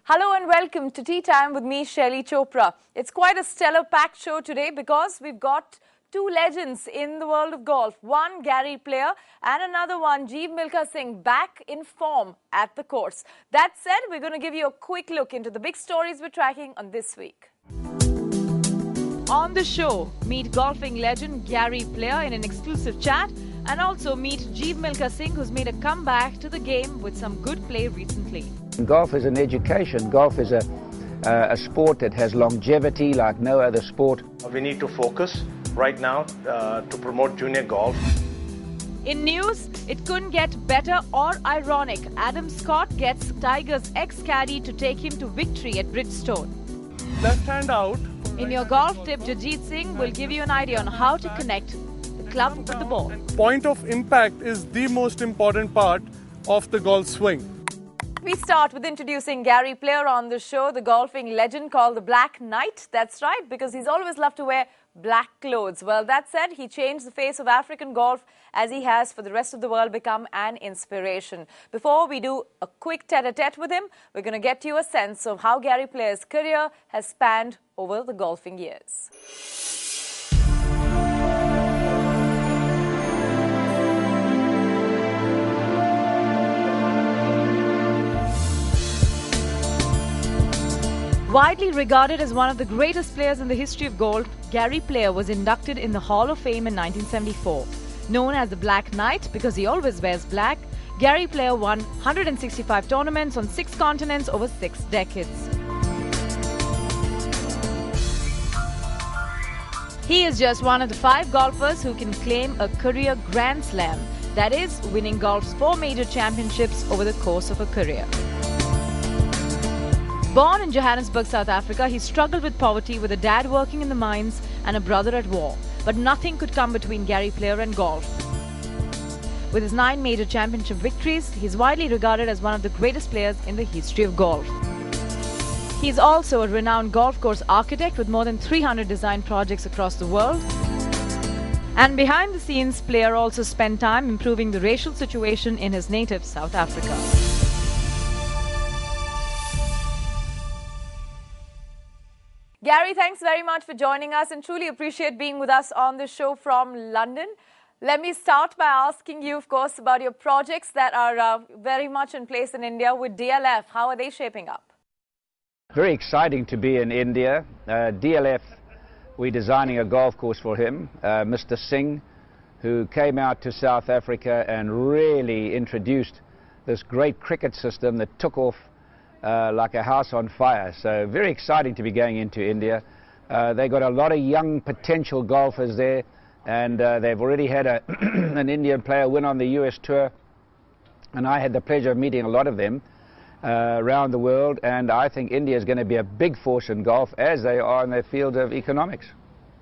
Hello and welcome to Tea Time with me, Shaili Chopra. It's quite a stellar packed show today because we've got two legends in the world of golf. One Gary Player and another one, Jeev Milkha Singh, back in form at the course. That said, we're going to give you a quick look into the big stories we're tracking on this week. On the show, meet golfing legend Gary Player in an exclusive chat, and also meet Jeev Milkha Singh, who's made a comeback to the game with some good play recently. Golf is an education. Golf is a sport that has longevity like no other sport. We need to focus right now to promote junior golf. In news, it couldn't get better or ironic. Adam Scott gets Tiger's ex-caddy to take him to victory at Bridgestone. Left hand out. In your golf tip, Jagjeet Singh will give you an idea on how to connect the club with the ball. Point of impact is the most important part of the golf swing. We start with introducing Gary Player on the show, the golfing legend called the Black Knight. That's right, because he's always loved to wear black clothes. Well, that said, he changed the face of African golf as he has for the rest of the world become an inspiration. Before we do a quick tete-a-tete with him, we're going to get you a sense of how Gary Player's career has spanned over the golfing years. Widely regarded as one of the greatest players in the history of golf, Gary Player was inducted in the Hall of Fame in 1974. Known as the Black Knight because he always wears black, Gary Player won 165 tournaments on 6 continents over 6 decades. He is just one of the 5 golfers who can claim a career Grand Slam, that is, winning golf's 4 major championships over the course of a career. Born in Johannesburg, South Africa, he struggled with poverty with a dad working in the mines and a brother at war. But nothing could come between Gary Player and golf. With his 9 major championship victories, he is widely regarded as one of the greatest players in the history of golf. He is also a renowned golf course architect with more than 300 design projects across the world. And behind the scenes, Player also spent time improving the racial situation in his native South Africa. Gary, thanks very much for joining us and truly appreciate being with us on the show from London. Let me start by asking you, of course, about your projects that are very much in place in India with DLF. How are they shaping up? Very exciting to be in India. DLF, we're designing a golf course for him, Mr. Singh, who came out to South Africa and really introduced this great cricket system that took off like a house on fire. So very exciting to be going into India. They've got a lot of young potential golfers there, and they've already had an Indian player win on the US tour, and I had the pleasure of meeting a lot of them around the world, and I think India is going to be a big force in golf as they are in the field of economics.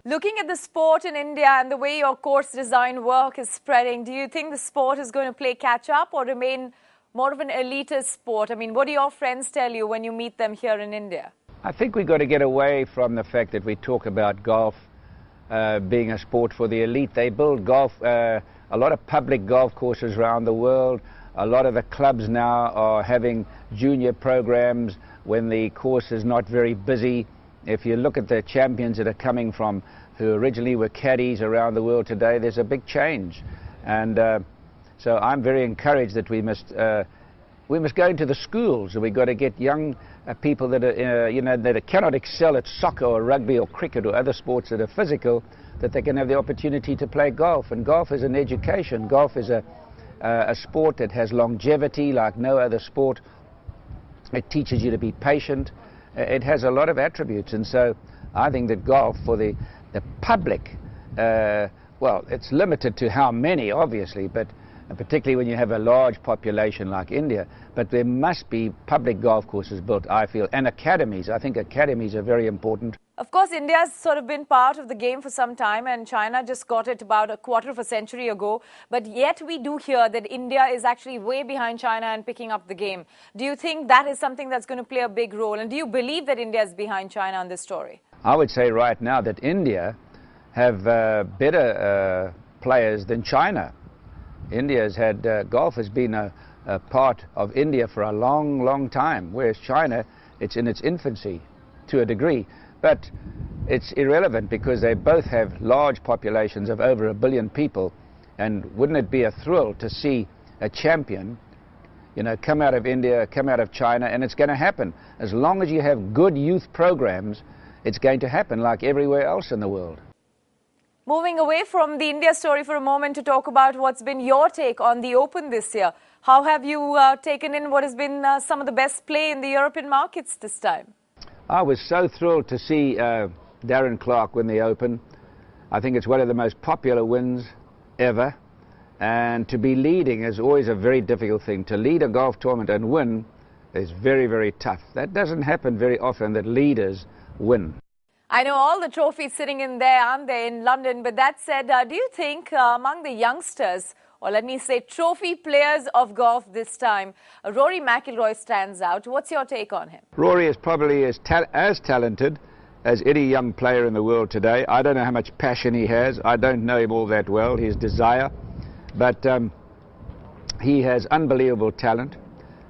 Looking at the sport in India and the way your course design work is spreading, do you think the sport is going to play catch up or remain more of an elitist sport? I mean, what do your friends tell you when you meet them here in India? I think we've got to get away from the fact that we talk about golf being a sport for the elite. They build golf, a lot of public golf courses around the world. A lot of the clubs now are having junior programs when the course is not very busy. If you look at the champions that are coming from, who originally were caddies around the world today, there's a big change. And so I'm very encouraged that we must go into the schools, and we've got to get young people that are, that cannot excel at soccer or rugby or cricket or other sports that are physical, that they can have the opportunity to play golf. And golf is an education. Golf is a sport that has longevity like no other sport. It teaches you to be patient. It has a lot of attributes, and so I think that golf for the public, well, it's limited to how many, obviously, but particularly when you have a large population like India. But there must be public golf courses built, I feel, and academies. I think academies are very important. Of course, India has sort of been part of the game for some time, and China just got it about a quarter of a century ago. But yet we do hear that India is actually way behind China and picking up the game. Do you think that is something that's going to play a big role? And do you believe that India is behind China on this story? I would say right now that India have better players than China. India has had, golf has been a part of India for a long, long time, whereas China It's in its infancy to a degree, but it's irrelevant because they both have large populations of over 1 billion people. And wouldn't it be a thrill to see a champion, you know, come out of India, come out of China, and it's going to happen. As long as you have good youth programs, it's going to happen like everywhere else in the world. Moving away from the India story for a moment to talk about what's been your take on the Open this year. How have you taken in what has been some of the best play in the European markets this time? I was so thrilled to see Darren Clarke win the Open. I think it's one of the most popular wins ever. And to be leading is always a very difficult thing. To lead a golf tournament and win is very, very tough. That doesn't happen very often, that leaders win. I know all the trophies sitting in there, aren't they, in London? But that said, do you think among the youngsters, or let me say trophy players of golf this time, Rory McIlroy stands out? What's your take on him? Rory is probably as talented as any young player in the world today. I don't know how much passion he has. I don't know him all that well, his desire. But he has unbelievable talent,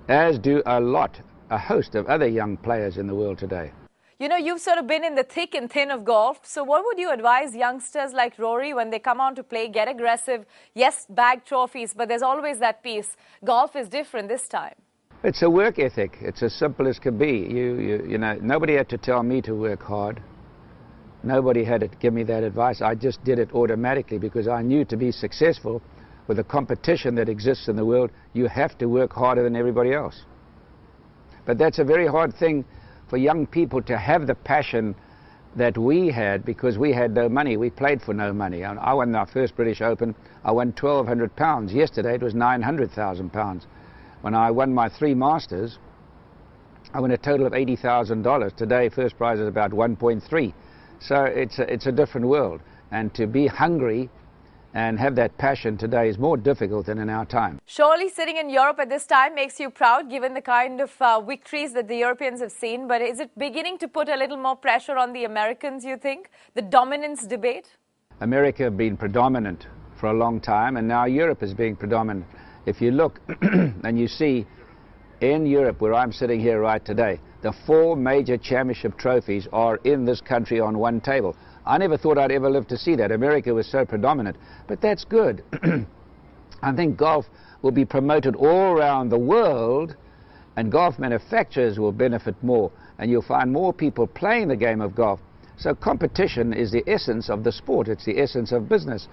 as do a host of other young players in the world today. You know, you've sort of been in the thick and thin of golf. So what would you advise youngsters like Rory when they come on to play, get aggressive, yes, bag trophies, but there's always that piece. Golf is different this time. It's a work ethic. It's as simple as can be. You know, nobody had to tell me to work hard. Nobody had to give me that advice. I just did it automatically because I knew to be successful with the competition that exists in the world, you have to work harder than everybody else. But that's a very hard thing for young people to have the passion that we had, because we had no money. We played for no money. I won our first British Open. I won £1,200. Yesterday it was £900,000. When I won my 3 Masters, I won a total of $80,000. Today first prize is about 1.3. So it's a different world. And to be hungry and have that passion today is more difficult than in our time. Surely sitting in Europe at this time makes you proud, given the kind of victories that the Europeans have seen. But is it beginning to put a little more pressure on the Americans, you think? The dominance debate? America have been predominant for a long time, and now Europe is being predominant. If you look and you see in Europe, where I'm sitting here right today, the 4 major championship trophies are in this country on one table. I never thought I'd ever live to see that. America was so predominant. But that's good. I think golf will be promoted all around the world, and golf manufacturers will benefit more. And you'll find more people playing the game of golf. So competition is the essence of the sport. It's the essence of business.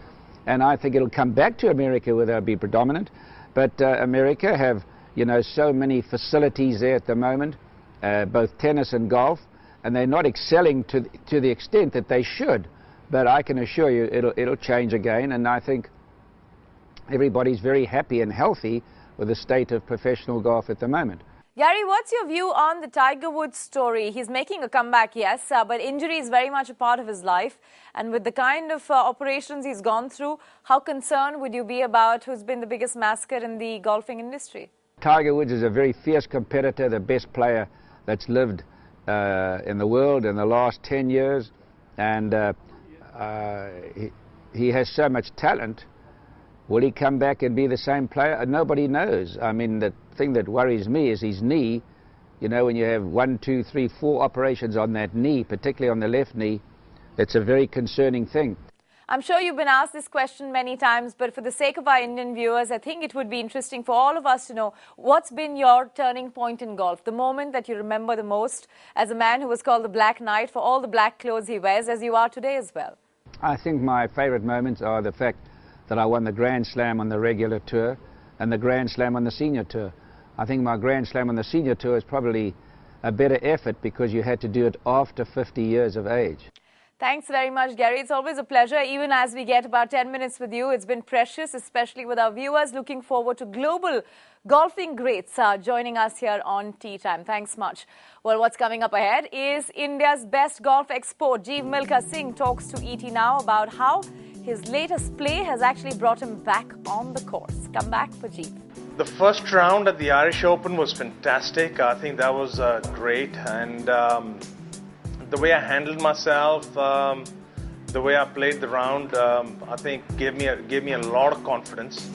And I think it'll come back to America where they'll be predominant. But America have, you know, so many facilities there at the moment, both tennis and golf. And they're not excelling to the extent that they should. But I can assure you it'll change again, and I think everybody's very happy and healthy with the state of professional golf at the moment. Gary, what's your view on the Tiger Woods story? He's making a comeback, yes, but injury is very much a part of his life. And with the kind of operations he's gone through, how concerned would you be about who's been the biggest mascot in the golfing industry? Tiger Woods is a very fierce competitor, the best player that's lived in the world in the last 10 years, and he has so much talent. Will he come back and be the same player? Nobody knows. I mean, the thing that worries me is his knee. You know, when you have 1, 2, 3, 4 operations on that knee, particularly on the left knee, it's a very concerning thing. I'm sure you've been asked this question many times, but for the sake of our Indian viewers, I think it would be interesting for all of us to know what's been your turning point in golf, the moment that you remember the most as a man who was called the Black Knight for all the black clothes he wears, as you are today as well. I think my favorite moments are the fact that I won the Grand Slam on the regular tour and the Grand Slam on the senior tour. I think my Grand Slam on the senior tour is probably a better effort because you had to do it after 50 years of age. Thanks very much, Gary. It's always a pleasure. Even as we get about 10 minutes with you, it's been precious, especially with our viewers. Looking forward to global golfing greats joining us here on Tea Time. Thanks much. Well, what's coming up ahead is India's best golf expert, Jeev Milkha Singh, talks to ET Now about how his latest play has actually brought him back on the course. Come back for Jeev. The first round at the Irish Open was fantastic. I think that was great, and the way I handled myself, the way I played the round, I think gave me a lot of confidence.